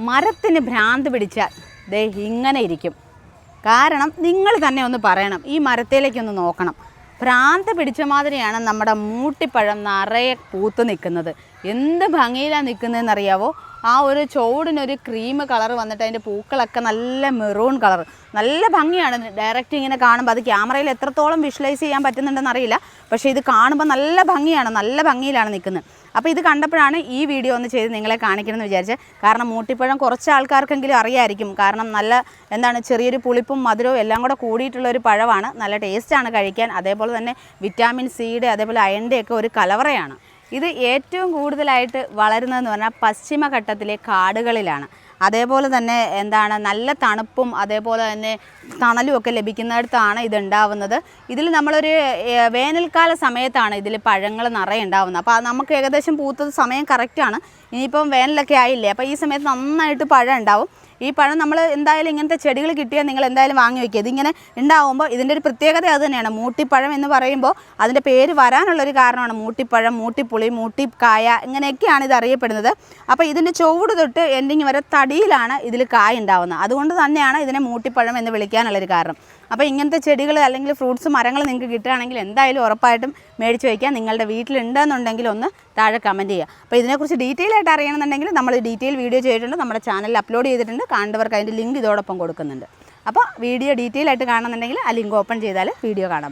മരത്തിന് ഭ്രാന്ത് പിടിച്ചാൽ ദേ ഇങ്ങനെ ഇരിക്കും. കാരണം നിങ്ങൾ തന്നെ ഒന്ന് പറയണം, ഈ മരത്തിലേക്കൊന്ന് നോക്കണം. ഭ്രാന്ത് പിടിച്ച മാതിരിയാണ് നമ്മുടെ മൂട്ടിപ്പഴം നിറയെ പൂത്ത് നിൽക്കുന്നത്. എന്ത് ഭംഗിയിലാണ് നിൽക്കുന്നതെന്നറിയാവോ? ആ ഒരു ചുവടിനൊരു ക്രീം കളർ വന്നിട്ട് അതിൻ്റെ പൂക്കളൊക്കെ നല്ല മെറൂൺ കളർ, നല്ല ഭംഗിയാണ്. ഡയറക്റ്റ് ഇങ്ങനെ കാണുമ്പോൾ അത് ക്യാമറയിൽ എത്രത്തോളം വിഷ്വലൈസ് ചെയ്യാൻ പറ്റുന്നുണ്ടെന്ന് അറിയില്ല, പക്ഷേ ഇത് കാണുമ്പോൾ നല്ല ഭംഗിയാണ്, നല്ല ഭംഗിയിലാണ് നിൽക്കുന്നത്. അപ്പോൾ ഇത് കണ്ടപ്പോഴാണ് ഈ വീഡിയോ ഒന്ന് ചെയ്ത് നിങ്ങളെ കാണിക്കണമെന്ന് വിചാരിച്ചത്. കാരണം മൂട്ടിപ്പഴം കുറച്ച് ആൾക്കാർക്കെങ്കിലും അറിയാമായിരിക്കും. കാരണം നല്ല ചെറിയൊരു പുളിപ്പും മധുരവും എല്ലാം കൂടെ കൂടിയിട്ടുള്ളൊരു പഴമാണ്. നല്ല ടേസ്റ്റാണ് കഴിക്കാൻ. അതേപോലെ തന്നെ വിറ്റാമിൻ സിയുടെ അതേപോലെ അയണിൻ്റെ ഒക്കെ ഒരു കലവറയാണ്. ഇത് ഏറ്റവും കൂടുതലായിട്ട് വളരുന്നതെന്ന് പറഞ്ഞാൽ പശ്ചിമഘട്ടത്തിലെ കാടുകളിലാണ്. അതേപോലെ തന്നെ നല്ല തണുപ്പും അതേപോലെ തന്നെ തണലും ഒക്കെ ലഭിക്കുന്നിടത്താണ് ഇത് ഉണ്ടാവുന്നത്. ഇതിൽ നമ്മളൊരു വേനൽക്കാല സമയത്താണ് ഇതിൽ പഴങ്ങൾ നിറയെ ഉണ്ടാവുന്നത്. അപ്പോൾ നമുക്ക് ഏകദേശം പൂത്തത് സമയം കറക്റ്റാണ്. ഇനിയിപ്പം വേനലൊക്കെ ആയില്ലേ, അപ്പോൾ ഈ സമയത്ത് നന്നായിട്ട് പഴം ഉണ്ടാവും. ഈ പഴം നമ്മൾ എന്തായാലും ഇങ്ങനത്തെ ചെടികൾ കിട്ടിയാൽ നിങ്ങൾ എന്തായാലും വാങ്ങി വയ്ക്കുക. ഇതിങ്ങനെ ഉണ്ടാവുമ്പോൾ ഇതിൻ്റെ ഒരു പ്രത്യേകത അത് തന്നെയാണ്. മൂട്ടിപ്പഴം എന്ന് പറയുമ്പോൾ അതിൻ്റെ പേര് വരാനുള്ളൊരു കാരണമാണ് മൂട്ടിപ്പഴം, മൂട്ടിപ്പുളി, മൂട്ടിക്കായ, ഇങ്ങനെയൊക്കെയാണ് ഇത് അറിയപ്പെടുന്നത്. അപ്പോൾ ഇതിൻ്റെ ചുവട് തൊട്ട് എൻഡിങ് വരെ തടിയിലാണ് ഇതിൽ കായ ഉണ്ടാവുന്നത്. അതുകൊണ്ട് തന്നെയാണ് ഇതിനെ മൂട്ടിപ്പഴം എന്ന് വിളിക്കാനുള്ളൊരു കാരണം. അപ്പോൾ ഇങ്ങനത്തെ ചെടികൾ അല്ലെങ്കിൽ ഫ്രൂട്ട്സ് മരങ്ങൾ നിങ്ങൾക്ക് കിട്ടുകയാണെങ്കിൽ എന്തായാലും ഉറപ്പായിട്ടും മേടിച്ച് വയ്ക്കുക. നിങ്ങളുടെ വീട്ടിലുണ്ടെന്നുണ്ടെങ്കിൽ ഒന്ന് താഴെ കമൻറ്റ് ചെയ്യുക. അപ്പോൾ ഇതിനെക്കുറിച്ച് ഡീറ്റെയിൽ ആയിട്ട് അറിയണമെന്നുണ്ടെങ്കിൽ നമ്മൾ ഡീറ്റെയിൽ വീഡിയോ ചെയ്തിട്ടുണ്ട്, നമ്മുടെ ചാനലിൽ അപ്ലോഡ് ചെയ്തിട്ടുണ്ട്. കാണേണ്ടവർക്ക് അതിൻ്റെ ലിങ്ക് ഇതോടൊപ്പം കൊടുക്കുന്നുണ്ട്. അപ്പോൾ വീഡിയോ ഡീറ്റെയിൽ ആയിട്ട് കാണുന്നുണ്ടെങ്കിൽ ആ ലിങ്ക് ഓപ്പൺ ചെയ്താൽ വീഡിയോ കാണാം.